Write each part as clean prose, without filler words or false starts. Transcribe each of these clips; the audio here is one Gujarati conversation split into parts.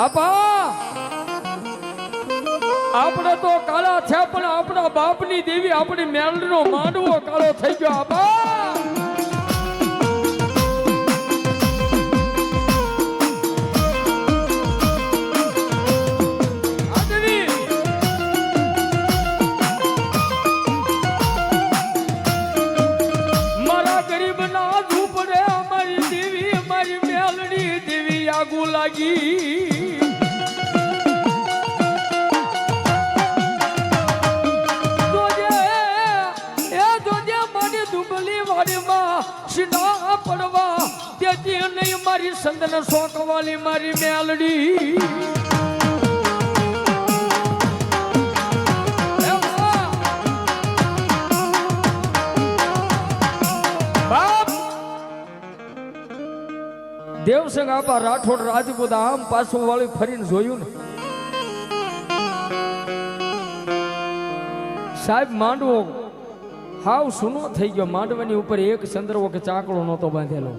આપા આપણે તો કાળા થયા પણ આપણા બાપની દેવી આપણી મેલડીનો માંડવો કાળો થઈ ગયો આપા લાગી જોજે મારી દુબલી વાડીમાં સીધા પડવા તેથી નહીં મારી સંદન શોકવાલી મારી મેલડી દેવસંગ આપા રાઠોડ રાજપૂત આમ પાછું વાળી ફરીને જોયું ને સાહેબ માંડવો હાવ સૂનો થઈ ગયો માંડવાની ઉપર એક ચંદ્રવો કે ચાકડો નહોતો બાંધેલો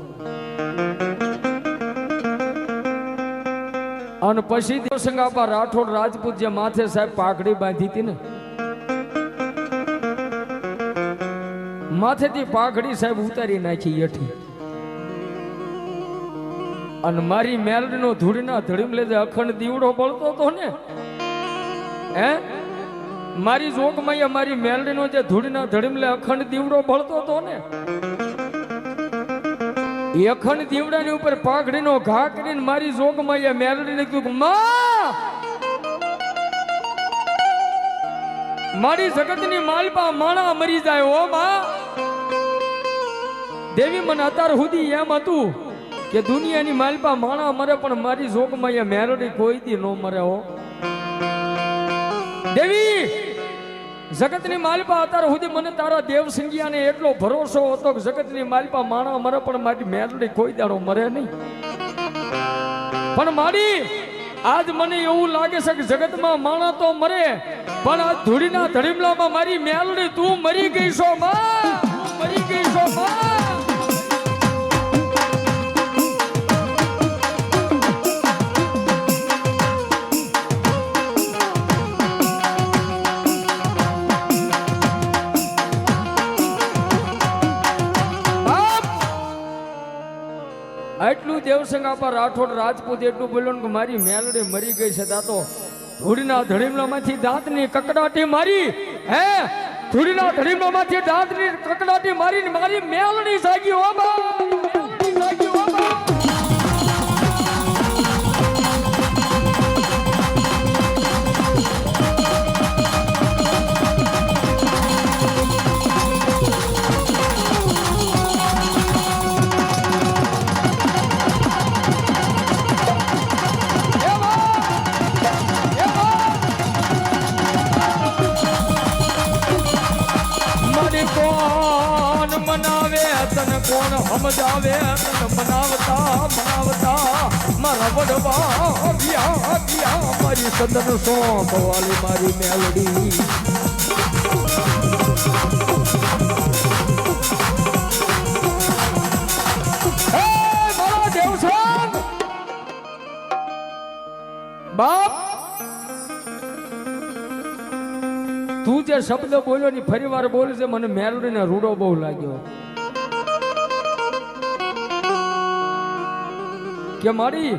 અને પછી દેવસંગ આપા રાઠોડ રાજપૂત જે માથે સાહેબ પાઘડી બાંધી હતી ને માથેથી પાઘડી સાહેબ ઉતારી નાખી યઠી અને મારી મેલડીનો ધૂળના ધડીમ લેજે અખંડ દીવડો બળતો હતો ને હે મારી જોગમાં મારી મેલડીનો જે ધૂળના ધડીમ લે અખંડ દીવડો બળતો હતો ને એ અખંડ દીવડાની ઉપર પાઘડીનો ઘા કરીને મારી જોગમાં મેલડીને કીધું માં મારી જગતની માલપા માણા મરી જાય ઓ માં દેવી મને અત્યાર સુધી એમ હતું કે દુનિયાની માલપા માણા મરે પણ મારી જોગમાં એ મેલડી કોઈ દી નો મરે હો દેવી જગતની માલપા અત્યારે સુધી મને તારા દેવસિંગિયાને એટલો ભરોસો હતો કે જગતની માલપા માણા મરે પણ મારી મેલડી કોઈ દાડો મરે નહીં પણ મારી આજ મને એવું લાગે છે કે જગતમાં માણા તો મરે પણ આ ધૂળીના ધડીમલામાં મારી મેલડી તું મરી ગઈ છો માં મરી ગઈ છો માં એટલું દેવસંગ આપા રાઠોડ રાજપૂત એટલું બોલ્યો કે મારી મેલડી મરી ગઈ છે દાતો ધૂળીના ધડીમલામાંથી દાંતની કકડાટી મારી હે ધૂળીના ધડીમલામાંથી દાંતની કકડાટી મારી મારી મેલડી જાગી હો બા મેલડી જાગી હો બા કોણ મનાવે તને કોણ સમજાવે તને મનાવતા મનાવતા મારા વડવા અભિયા અભિયા મારી સદન સોંપવાલી મારી મેલડી મારા દેવસંગ બાપ તું જે શબ્દ બોલ્યો ની ફરી વાર બોલ છે મને મેલડીને રૂડો બહુ લાગ્યો કે મારી